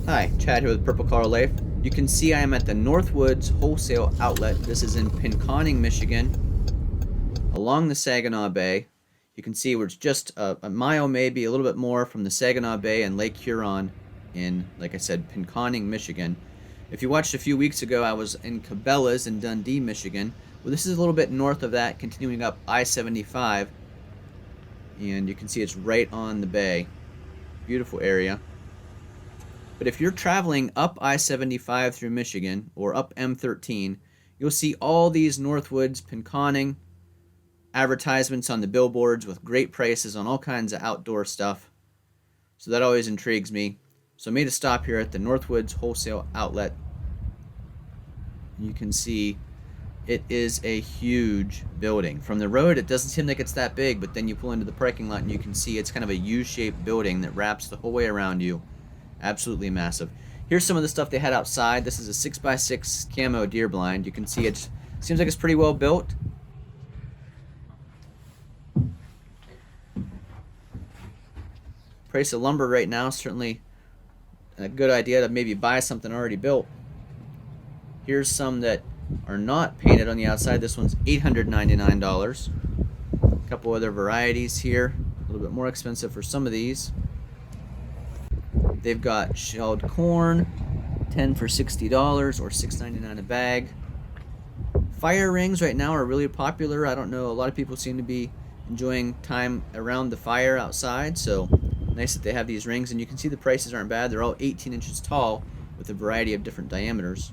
Hi, Chad here with Purple Car Life. You can see I am at the Northwoods Wholesale outlet. This is in Pinconning, Michigan, along the Saginaw Bay. You can see we're just a mile, maybe a little bit more, from the Saginaw Bay and Lake Huron in, like I said, Pinconning, Michigan. If you watched a few weeks ago, I was in Cabela's in Dundee, Michigan. Well, this is a little bit north of that, continuing up I-75, and you can see it's right on the bay. Beautiful area. But if you're traveling up I-75 through Michigan or up M13, you'll see all these Northwoods, Pinconning advertisements on the billboards with great prices on all kinds of outdoor stuff. So that always intrigues me. So I made a stop here at the Northwoods Wholesale outlet. You can see it is a huge building. From the road, it doesn't seem like it's that big, but then you pull into the parking lot and you can see it's kind of a U-shaped building that wraps the whole way around you. Absolutely massive. Here's some of the stuff they had outside. This is a 6x6 camo deer blind. You can see it seems like it's pretty well built. Price of lumber right now, certainly a good idea to maybe buy something already built. Here's some that are not painted on the outside. This one's $899. A couple other varieties here, a little bit more expensive for some of these. They've got shelled corn, 10 for $60 or $6.99 a bag. Fire rings right now are really popular. I don't know, a lot of people seem to be enjoying time around the fire outside, so nice that they have these rings, and you can see the prices aren't bad. They're all 18 inches tall with a variety of different diameters.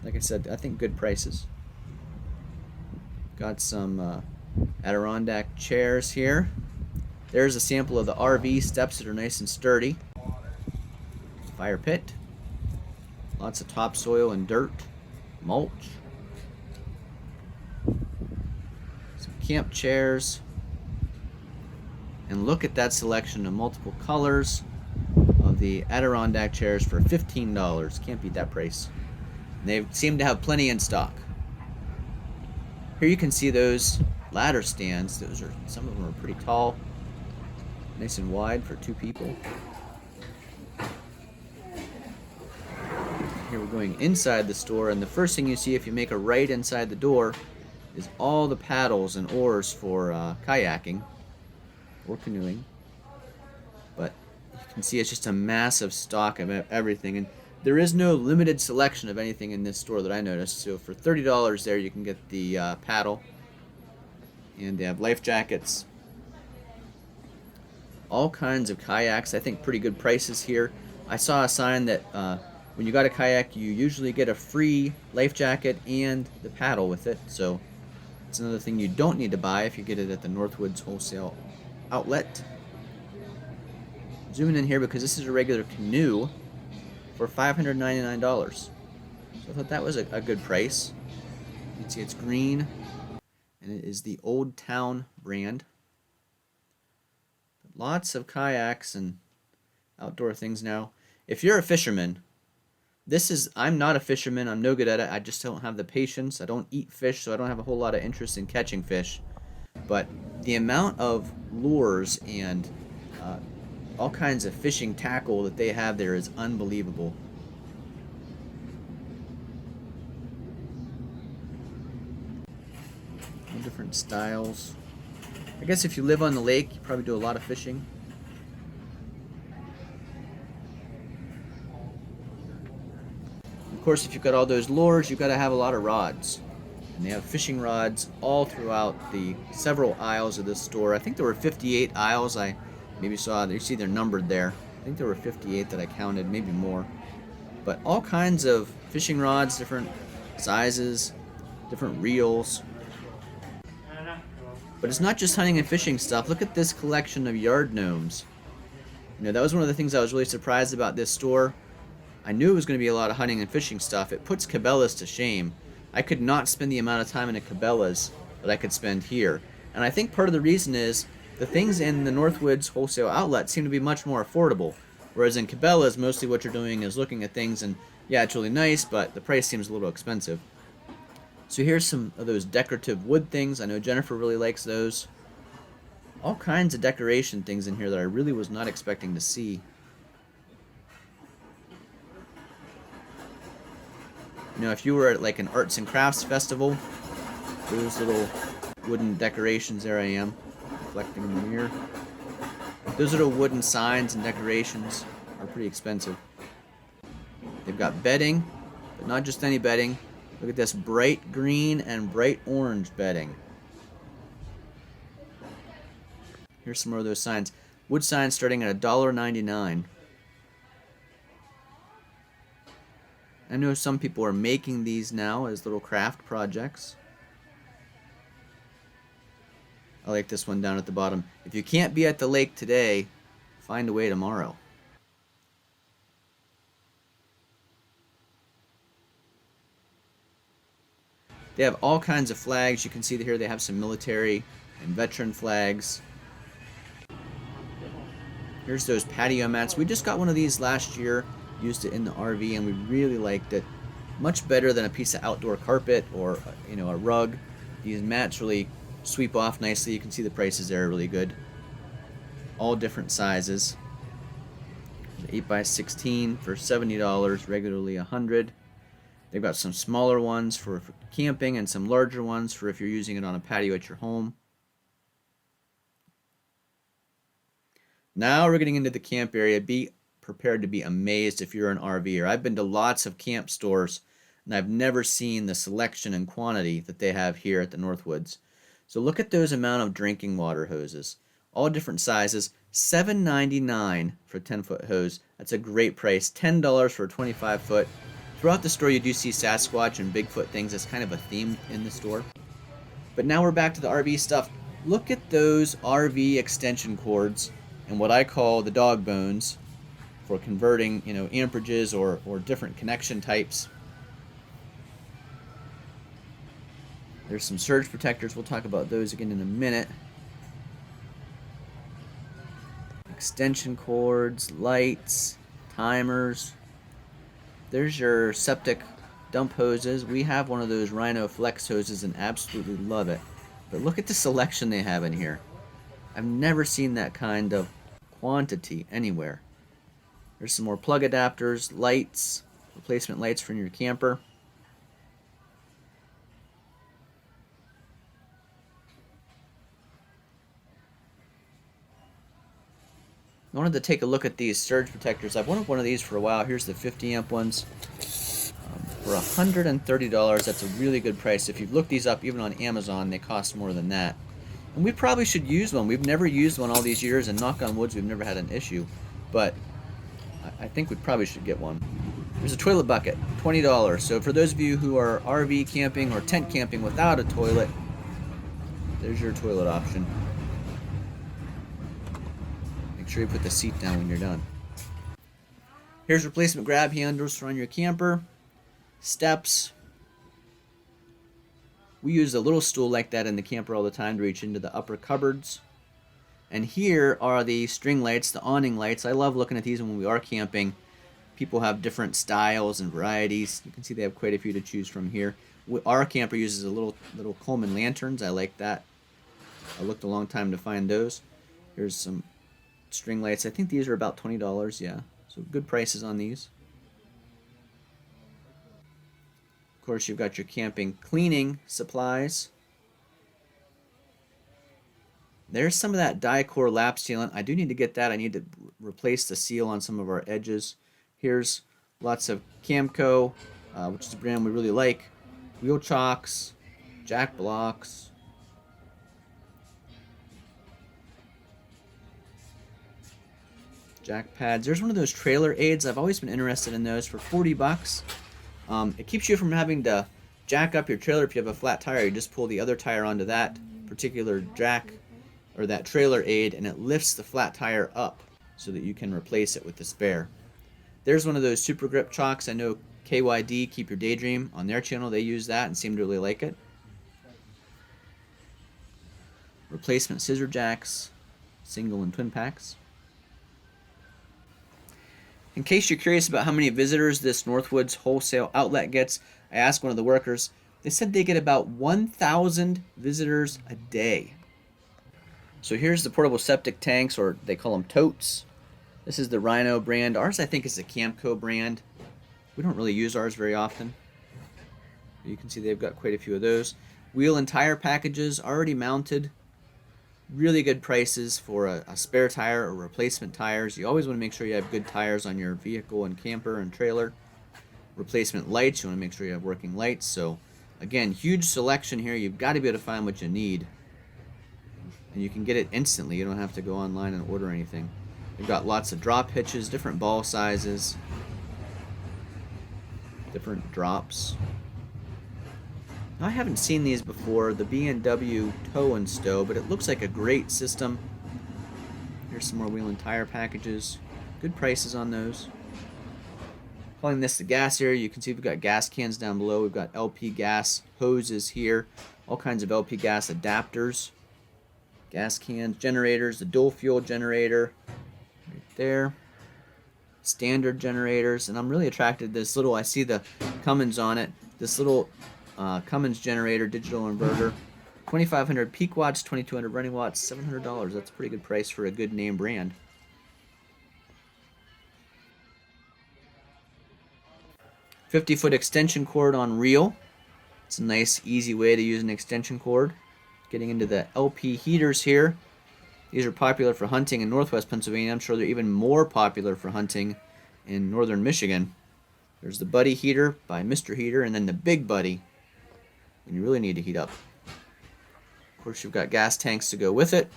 Like I said, I think good prices. Got some Adirondack chairs here. There's a sample of the RV steps that are nice and sturdy. Fire pit. Lots of topsoil and dirt. Mulch. Some camp chairs. And look at that selection of multiple colors of the Adirondack chairs for $15. Can't beat that price. And they seem to have plenty in stock. Here you can see those ladder stands. Those are, some of them are pretty tall. Nice and wide for two people. Here we're going inside the store, and the first thing you see if you make a right inside the door is all the paddles and oars for kayaking or canoeing. But you can see it's just a massive stock of everything, and there is no limited selection of anything in this store that I noticed. So for $30 there you can get the paddle, and they have life jackets, all kinds of kayaks. I think pretty good prices here. I saw a sign that when you got a kayak, you usually get a free life jacket and the paddle with it. So it's another thing you don't need to buy if you get it at the Northwoods Wholesale outlet. Zooming in here because this is a regular canoe for $599. So I thought that was a good price. You can see it's green, and it is the Old Town brand. Lots of kayaks and outdoor things now. If you're a fisherman, I'm not a fisherman. I'm no good at it. I just don't have the patience. I don't eat fish, so I don't have a whole lot of interest in catching fish. But the amount of lures and all kinds of fishing tackle that they have there is unbelievable. All different styles. I guess if you live on the lake, you probably do a lot of fishing. Of course, if you've got all those lures, you've got to have a lot of rods. And they have fishing rods all throughout the several aisles of this store. I think there were 58 aisles. I maybe saw, you see they're numbered there. I think there were 58 that I counted, maybe more. But all kinds of fishing rods, different sizes, different reels. But it's not just hunting and fishing stuff. Look at this collection of yard gnomes. You know, that was one of the things I was really surprised about this store. I knew it was going to be a lot of hunting and fishing stuff. It puts Cabela's to shame. I could not spend the amount of time in a Cabela's that I could spend here. And I think part of the reason is the things in the Northwoods Wholesale outlet seem to be much more affordable. Whereas in Cabela's, mostly what you're doing is looking at things and, yeah, it's really nice, but the price seems a little expensive. So here's some of those decorative wood things. I know Jennifer really likes those. All kinds of decoration things in here that I really was not expecting to see. You know, if you were at like an arts and crafts festival, those little wooden decorations, there I am, reflecting in the mirror. Those little wooden signs and decorations are pretty expensive. They've got bedding, but not just any bedding. Look at this bright green and bright orange bedding. Here's some more of those signs. Wood signs starting at $1.99. I know some people are making these now as little craft projects. I like this one down at the bottom. If you can't be at the lake today, find a way tomorrow. They have all kinds of flags. You can see here they have some military and veteran flags. Here's those patio mats. We just got one of these last year, used it in the RV, and we really liked it. Much better than a piece of outdoor carpet or a rug. These mats really sweep off nicely. You can see the prices there are really good. All different sizes. 8x16 for $70, regularly $100. They've got some smaller ones for camping and some larger ones for if you're using it on a patio at your home. Now we're getting into the camp area. Be prepared to be amazed if you're an RVer. I've been to lots of camp stores, and I've never seen the selection and quantity that they have here at the Northwoods. So look at those amount of drinking water hoses. All different sizes. $7.99 for a 10-foot hose. That's a great price. $10 for a 25-foot. Throughout the store you do see Sasquatch and Bigfoot things. It's kind of a theme in the store. But now we're back to the RV stuff. Look at those RV extension cords and what I call the dog bones for converting, amperages or different connection types. There's some surge protectors. We'll talk about those again in a minute. Extension cords, lights, timers. There's your septic dump hoses. We have one of those Rhino Flex hoses and absolutely love it. But look at the selection they have in here. I've never seen that kind of quantity anywhere. There's some more plug adapters, lights, replacement lights for your camper. I wanted to take a look at these surge protectors. I've wanted one of these for a while. Here's the 50 amp ones. For $130, that's a really good price. If you've looked these up, even on Amazon, they cost more than that. And we probably should use one. We've never used one all these years, and knock on wood, we've never had an issue. But I think we probably should get one. There's a toilet bucket, $20. So for those of you who are RV camping or tent camping without a toilet, there's your toilet option. Make sure you put the seat down when you're done. Here's replacement grab handles for on your camper. Steps. We use a little stool like that in the camper all the time to reach into the upper cupboards. And here are the string lights, the awning lights. I love looking at these when we are camping. People have different styles and varieties. You can see they have quite a few to choose from here. Our camper uses a little Coleman lanterns. I like that. I looked a long time to find those. Here's some string lights. I think these are about $20, yeah. So good prices on these. Of course, you've got your camping cleaning supplies. There's some of that Dicor lap sealant. I do need to get that. I need to replace the seal on some of our edges. Here's lots of Camco, which is a brand we really like. Wheel chocks, jack blocks. Jack pads. There's one of those trailer aids. I've always been interested in those for $40. It keeps you from having to jack up your trailer if you have a flat tire. You just pull the other tire onto that particular jack or that trailer aid, and it lifts the flat tire up so that you can replace it with the spare. There's one of those super grip chocks. I know KYD, Keep Your Daydream, on their channel they use that and seem to really like it. Replacement scissor jacks, single and twin packs. In case you're curious about how many visitors this Northwoods Wholesale outlet gets, I asked one of the workers. They said they get about 1,000 visitors a day. So here's the portable septic tanks, or they call them totes. This is the Rhino brand. Ours, I think, is the Camco brand. We don't really use ours very often. You can see they've got quite a few of those. Wheel and tire packages already mounted. Really good prices for a spare tire or replacement tires. You always want to make sure you have good tires on your vehicle and camper and trailer. Replacement lights, you want to make sure you have working lights. So again, huge selection here. You've got to be able to find what you need. And you can get it instantly. You don't have to go online and order anything. They've got lots of drop hitches, different ball sizes, different drops. I haven't seen these before, the B&W Tow and Stow, but it looks like a great system. Here's some more wheel and tire packages. Good prices on those. Calling this the gas area, you can see we've got gas cans down below. We've got LP gas hoses here, all kinds of LP gas adapters, gas cans, generators, the dual fuel generator right there, standard generators, and I'm really attracted to this little, I see the Cummins on it, this little Cummins generator, digital inverter, 2,500 peak watts, 2,200 running watts, $700. That's a pretty good price for a good name brand. $50-foot extension cord on reel. It's a nice, easy way to use an extension cord. Getting into the LP heaters here. These are popular for hunting in northwest Pennsylvania. I'm sure they're even more popular for hunting in northern Michigan. There's the Buddy heater by Mr. Heater, and then the Big Buddy when you really need to heat up. Of course, you've got gas tanks to go with it.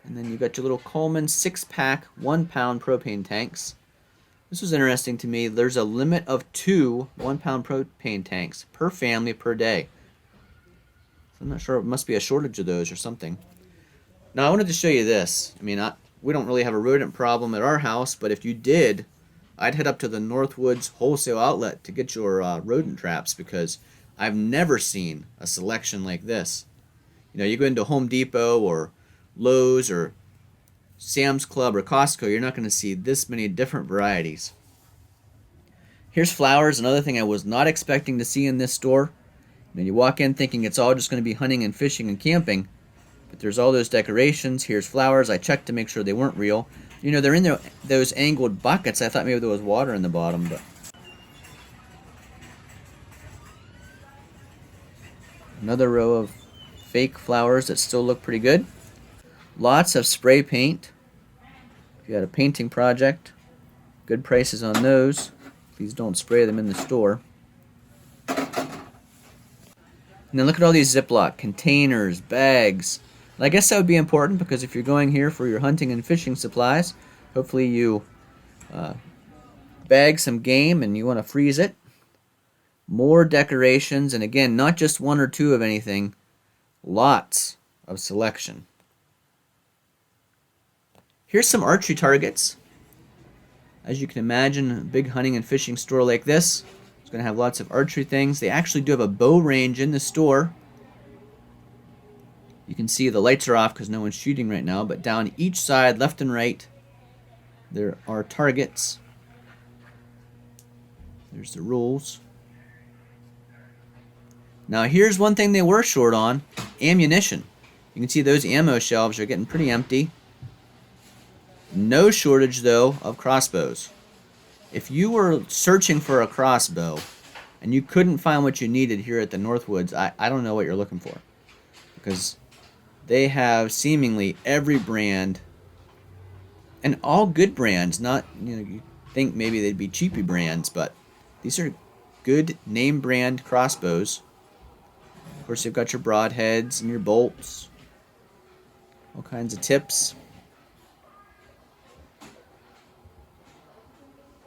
And then you've got your little Coleman 6-pack 1-pound propane tanks. This was interesting to me. There's a limit of 2 1-pound propane tanks per family per day. So I'm not sure, it must be a shortage of those or something. Now I wanted to show you this. I mean, we don't really have a rodent problem at our house, but if you did, I'd head up to the Northwoods Wholesale outlet to get your rodent traps, because I've never seen a selection like this. You know, you go into Home Depot or Lowe's or Sam's Club or Costco, you're not going to see this many different varieties. Here's flowers, another thing I was not expecting to see in this store. You know, you walk in thinking it's all just going to be hunting and fishing and camping, but there's all those decorations. Here's flowers. I checked to make sure they weren't real. You know, they're in those angled buckets. I thought maybe there was water in the bottom, but another row of fake flowers that still look pretty good. Lots of spray paint. If you had a painting project, good prices on those. Please don't spray them in the store. And then look at all these Ziploc containers, bags. And I guess that would be important, because if you're going here for your hunting and fishing supplies, hopefully you bag some game and you want to freeze it. More decorations, and again, not just 1 or 2 of anything, lots of selection. Here's some archery targets. As you can imagine, a big hunting and fishing store like this is going to have lots of archery things. They actually do have a bow range in the store. You can see the lights are off because no one's shooting right now, but down each side, left and right, there are targets. There's the rules. Now here's one thing they were short on, ammunition. You can see those ammo shelves are getting pretty empty. No shortage, though, of crossbows. If you were searching for a crossbow and you couldn't find what you needed here at the Northwoods, I don't know what you're looking for. Because they have seemingly every brand, and all good brands. Not, you know, you think maybe they'd be cheapy brands, but these are good name brand crossbows. Of course, you've got your broadheads and your bolts, all kinds of tips.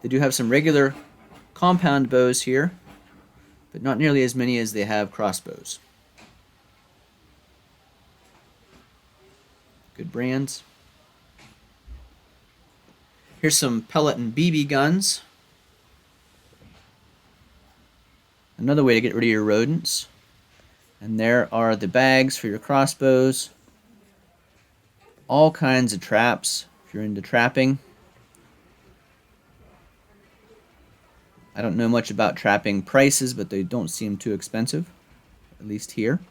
They do have some regular compound bows here, but not nearly as many as they have crossbows. Good brands. Here's some pellet and BB guns. Another way to get rid of your rodents. And there are the bags for your crossbows. All kinds of traps if you're into trapping. I don't know much about trapping prices, but they don't seem too expensive, at least here.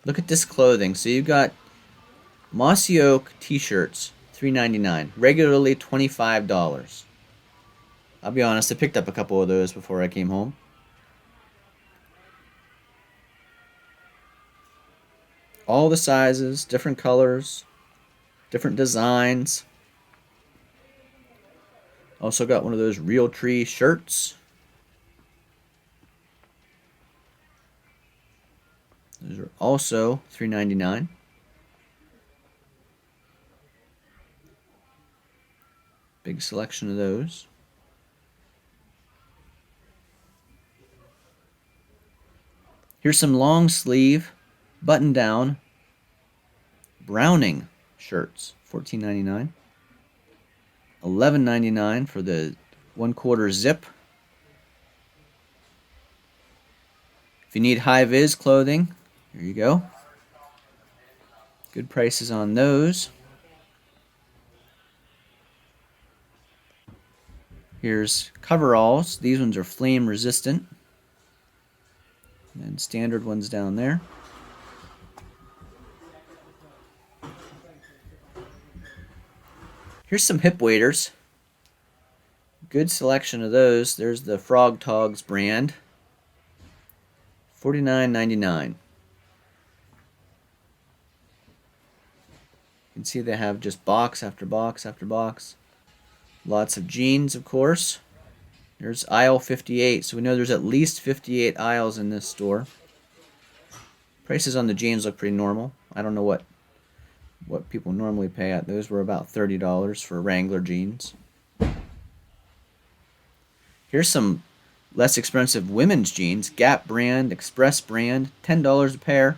Look at this clothing. So you've got Mossy Oak t-shirts, $3.99. Regularly $25. I'll be honest, I picked up a couple of those before I came home. All the sizes, different colors, different designs. Also got one of those Real Tree shirts. Those are also $3.99. Big selection of those. Here's some long sleeve, button down, Browning shirts, $14.99. $11.99 for the 1/4 zip. If you need high-vis clothing, here you go. Good prices on those. Here's coveralls. These ones are flame resistant. And standard ones down there. Here's some hip waders. Good selection of those. There's the Frog Togs brand. $49.99. You can see they have just box after box after box. Lots of jeans, of course. There's aisle 58, so we know there's at least 58 aisles in this store. Prices on the jeans look pretty normal. I don't know what people normally pay at. Those were about $30 for Wrangler jeans. Here's some less expensive women's jeans. Gap brand, Express brand, $10 a pair.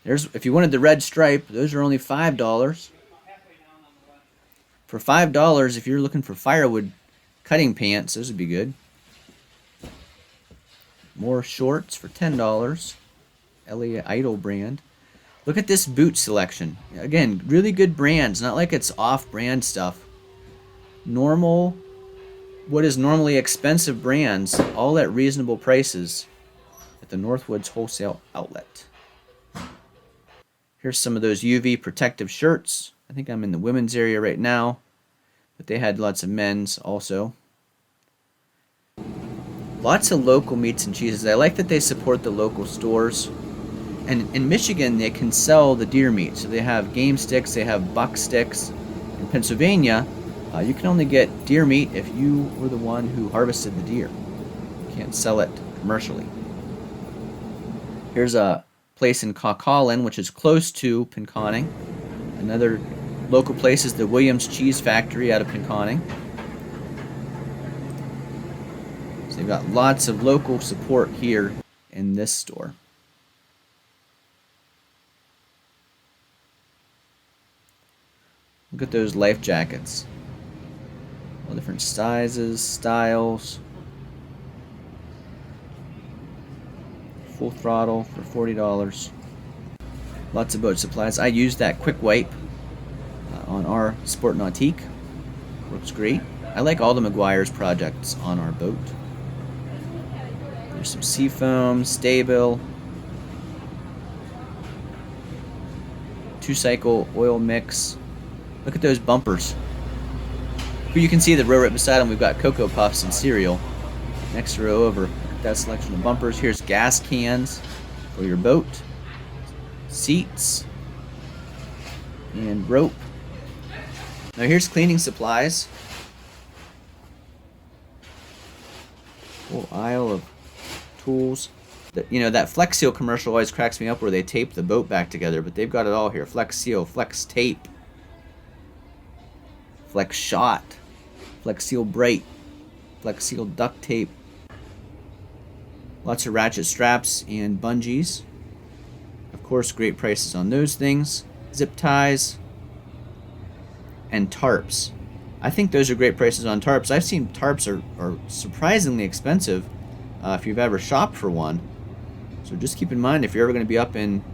There's, if you wanted the red stripe, those are only $5. For $5, if you're looking for firewood cutting pants, those would be good. More shorts for $10. Elliot Idol brand. Look at this boot selection. Again, really good brands. Not like it's off-brand stuff. Normal, what is normally expensive brands, all at reasonable prices at the Northwoods Wholesale outlet. Here's some of those UV protective shirts. I think I'm in the women's area right now, but they had lots of men's also. Lots of local meats and cheeses. I like that they support the local stores. And in Michigan, they can sell the deer meat. So they have game sticks, they have buck sticks. In Pennsylvania, you can only get deer meat if you were the one who harvested the deer. You can't sell it commercially. Here's a place in Caucallin, which is close to Pinconning. Another local place is the Williams Cheese Factory out of Pinconning. So they've got lots of local support here in this store. Look at those life jackets. All different sizes, styles. Full throttle for $40. Lots of boat supplies. I use that quick wipe on our Sport Nautique. Works great. I like all the Meguiar's projects on our boat. There's some seafoam, stay-bill, 2-cycle oil mix. Look at those bumpers. You can see the row right beside them. We've got Cocoa Puffs and cereal. Next row over. Look at that selection of bumpers. Here's gas cans for your boat, seats, and rope. Now here's cleaning supplies. Whole aisle of tools. You know, that Flex Seal commercial always cracks me up where they tape the boat back together, but they've got it all here. Flex Seal, Flex Tape, Flex Shot, Flex Seal Bright, Flex Seal Duct Tape. Lots of ratchet straps and bungees. Of course, great prices on those things. Zip ties and tarps. I think those are great prices on tarps. I've seen tarps are surprisingly expensive if you've ever shopped for one. So just keep in mind, if you're ever going to be up in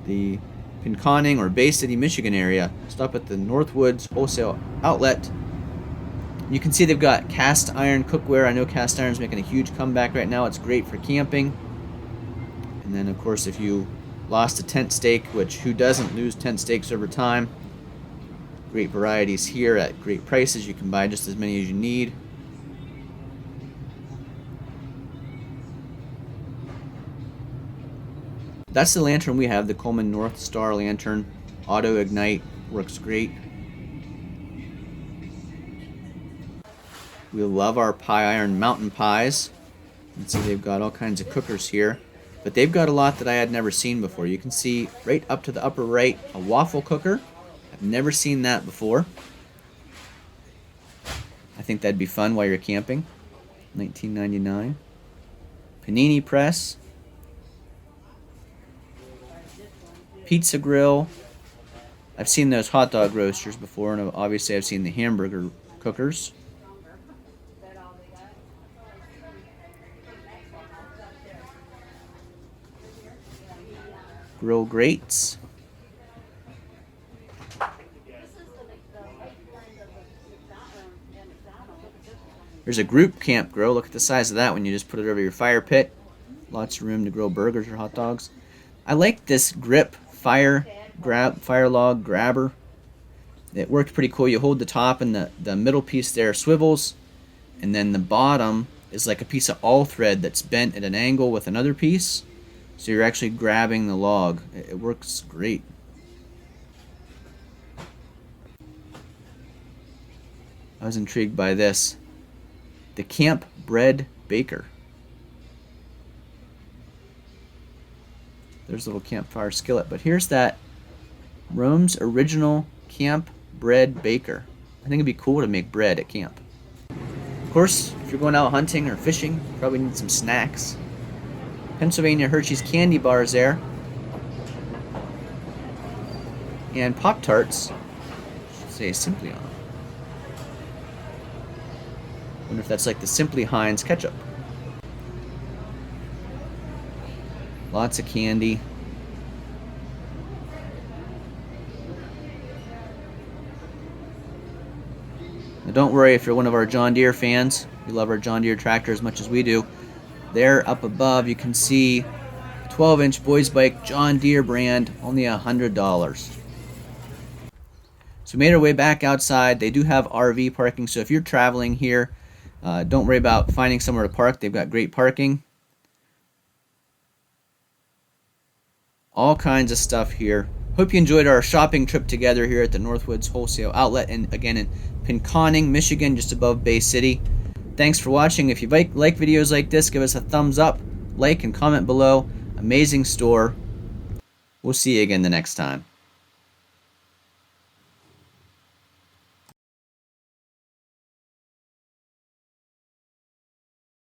the Pinconning or Bay City, Michigan area, stop at the Northwoods Wholesale outlet. You can see they've got cast iron cookware. I know cast iron's making a huge comeback right now. It's great for camping. And then, of course, if you Lost a tent stake, which who doesn't lose tent stakes over time? Great varieties here at great prices. You can buy just as many as you need. That's the lantern we have, the Coleman North Star lantern. Auto ignite, works great. We love our pie iron mountain pies. You can see they've got all kinds of cookers here. But they've got a lot that I had never seen before. You can see right up to the upper right, a waffle cooker. I've never seen that before. I think that'd be fun while you're camping. $19.99. Panini press. Pizza grill. I've seen those hot dog roasters before, and obviously I've seen the hamburger cookers. Grill grates. There's a group camp grill. Look at the size of that when you just put it over your fire pit. Lots of room to grill burgers or hot dogs. I like this grip fire log grabber. It worked pretty cool. You hold the top and the middle piece there swivels, and then the bottom is like a piece of all thread that's bent at an angle with another piece. So you're actually grabbing the log. It works great. I was intrigued by this. The Camp Bread Baker. There's a little campfire skillet. But here's that Rome's original Camp Bread Baker. I think it'd be cool to make bread at camp. Of course, if you're going out hunting or fishing, you probably need some snacks. Pennsylvania Hershey's candy bars there. And Pop-Tarts. Should say Simply on them. Wonder if that's like the Simply Heinz ketchup. Lots of candy. Now don't worry if you're one of our John Deere fans. You love our John Deere tractor as much as we do. There up above you can see a 12-inch boys bike John Deere brand, only $100. So we made our way back outside. They do have RV parking, so if you're traveling here, don't worry about finding somewhere to park. They've got great parking. All kinds of stuff here. Hope you enjoyed our shopping trip together here at the Northwoods Wholesale Outlet, and again in Pinconning, Michigan, just above Bay City. Thanks for watching. If you like videos like this, give us a thumbs up, like, and comment below. Amazing store. We'll see you again the next time.